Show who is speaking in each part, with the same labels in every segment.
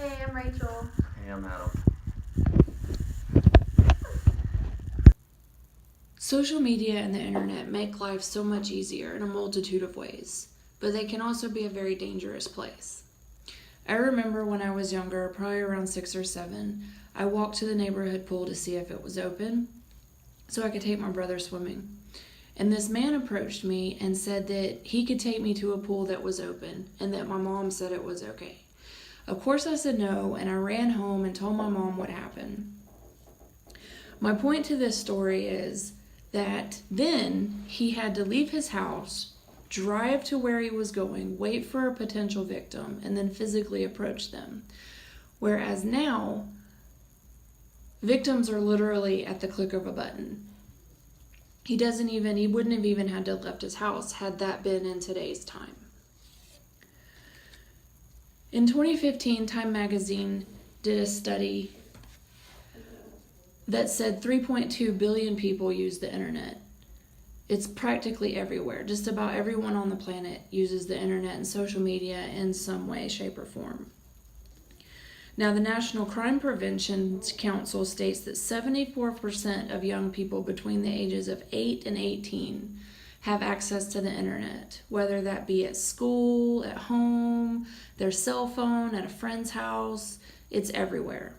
Speaker 1: Hey, I'm Rachel.
Speaker 2: Hey, I'm Adam.
Speaker 3: Social media and the internet make life so much easier in a multitude of ways, but they can also be a very dangerous place. I remember when I was younger, probably around 6 or 7, I walked to the neighborhood pool to see if it was open so I could take my brother swimming. And this man approached me and said that he could take me to a pool that was open and that my mom said it was okay. Of course I said no, and I ran home and told my mom what happened. My point to this story is that then he had to leave his house, drive to where he was going, wait for a potential victim, and then physically approach them. Whereas now, victims are literally at the click of a button. He wouldn't have even had to have left his house had that been in today's time. In 2015, Time magazine did a study that said 3.2 billion people use the internet. It's practically everywhere. Just about everyone on the planet uses the internet and social media in some way, shape, or form. Now, the National Crime Prevention Council states that 74% of young people between the ages of 8 and 18 have access to the internet, whether that be at school, at home, their cell phone, at a friend's house. It's everywhere.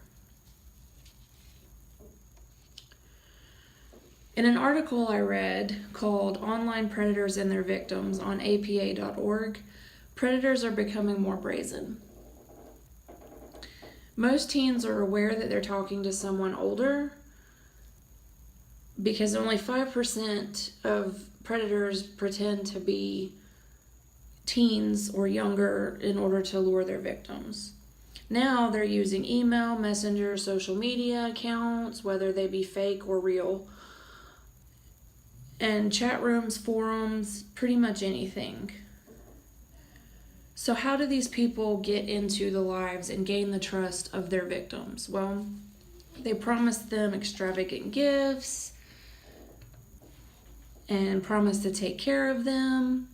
Speaker 3: In an article I read called Online Predators and Their Victims on APA.org, predators are becoming more brazen. Most teens are aware that they're talking to someone older because only 5% of predators pretend to be teens or younger in order to lure their victims. Now they're using email, messenger, social media accounts, whether they be fake or real, and chat rooms, forums, pretty much anything. So how do these people get into the lives and gain the trust of their victims? Well, they promise them extravagant gifts and promise to take care of them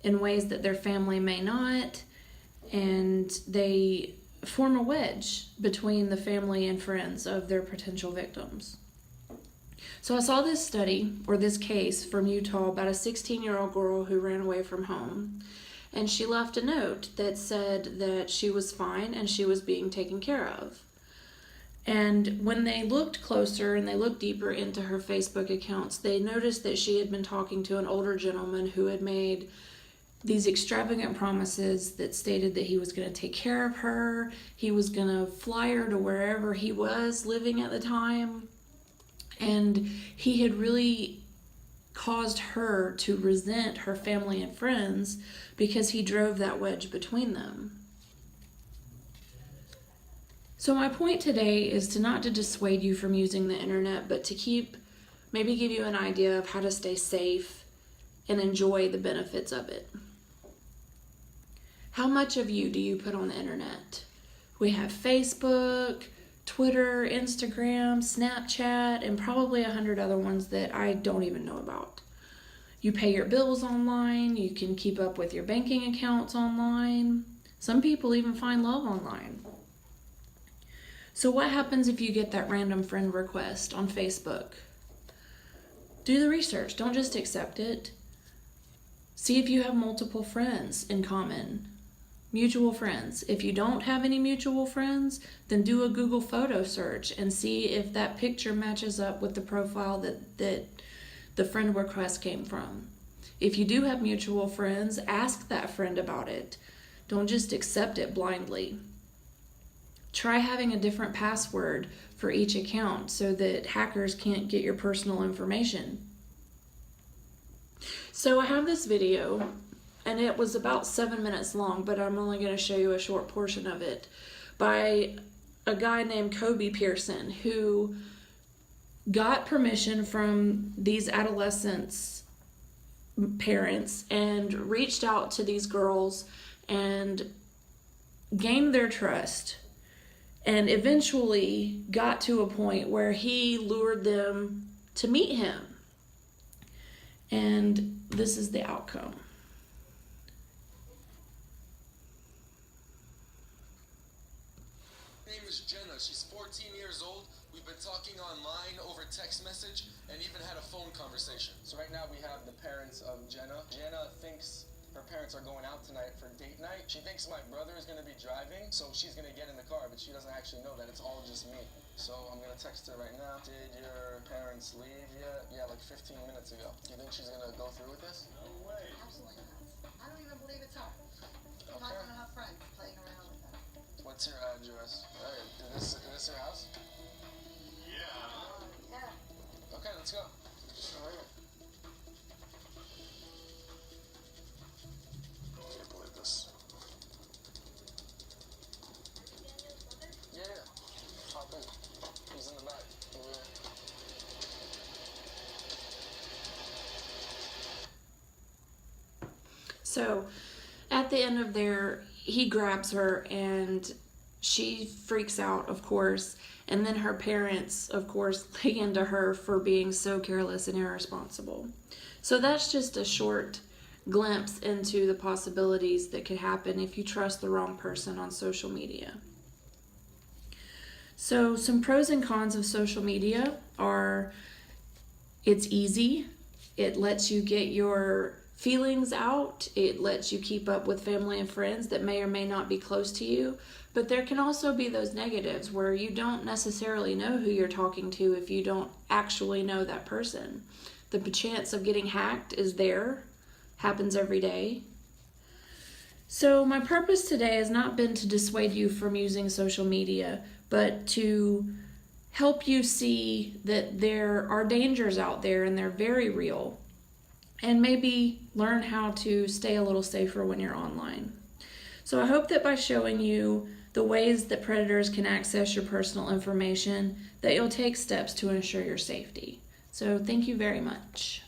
Speaker 3: in ways that their family may not, and they form a wedge between the family and friends of their potential victims. So I saw this study, or this case from Utah, about a 16-year-old girl who ran away from home. And she left a note that said that she was fine and she was being taken care of. And when they looked closer and they looked deeper into her Facebook accounts, they noticed that she had been talking to an older gentleman who had made these extravagant promises that stated that he was going to take care of her, he was going to fly her to wherever he was living at the time, and he had really caused her to resent her family and friends because he drove that wedge between them. So my point today is to not to dissuade you from using the internet, but to maybe give you an idea of how to stay safe and enjoy the benefits of it. How much of you do you put on the internet? We have Facebook, Twitter, Instagram, Snapchat, and probably 100 other ones that I don't even know about. You pay your bills online, you can keep up with your banking accounts online. Some people even find love online. So what happens if you get that random friend request on Facebook? Do the research, don't just accept it. See if you have multiple friends in common. Mutual friends. If you don't have any mutual friends, then do a Google photo search and see if that picture matches up with the profile that the friend request came from. If you do have mutual friends, ask that friend about it. Don't just accept it blindly. Try having a different password for each account so that hackers can't get your personal information. So I have this video, and it was about 7 minutes long, but I'm only going to show you a short portion of it, by a guy named Kobe Pearson, who got permission from these adolescents' parents and reached out to these girls and gained their trust, and eventually got to a point where he lured them to meet him. And this is the outcome.
Speaker 1: is Jenna. She's 14 years old. We've been talking online over text message and even had a phone conversation.
Speaker 2: So right now we have the parents of Jenna. Jenna thinks her parents are going out tonight for date night. She thinks my brother is going to be driving, so she's going to get in the car, but she doesn't actually know that it's all just me. So I'm going to text her right now. Did your parents leave yet? Yeah, like 15 minutes ago. Do you think she's going to go through with this?
Speaker 4: No way. Absolutely not. I don't even believe it's her. I'm not going to have friends playing around with her.
Speaker 2: What's your address? Hey, is this your house?
Speaker 4: Yeah.
Speaker 2: Okay, let's go. All right. I can't believe this. Yeah. Hop in. He's in the back. Over there.
Speaker 3: So at the end of there, he grabs her and she freaks out, of course. And then her parents, of course, lay into her for being so careless and irresponsible. So that's just a short glimpse into the possibilities that could happen if you trust the wrong person on social media. So some pros and cons of social media are it's easy. It lets you get your feelings out. It lets you keep up with family and friends that may or may not be close to you. But there can also be those negatives where you don't necessarily know who you're talking to if you don't actually know that person. The chance of getting hacked is there, happens every day. So my purpose today has not been to dissuade you from using social media, but to help you see that there are dangers out there and they're very real, and maybe learn how to stay a little safer when you're online. So I hope that by showing you the ways that predators can access your personal information, that you'll take steps to ensure your safety. So thank you very much.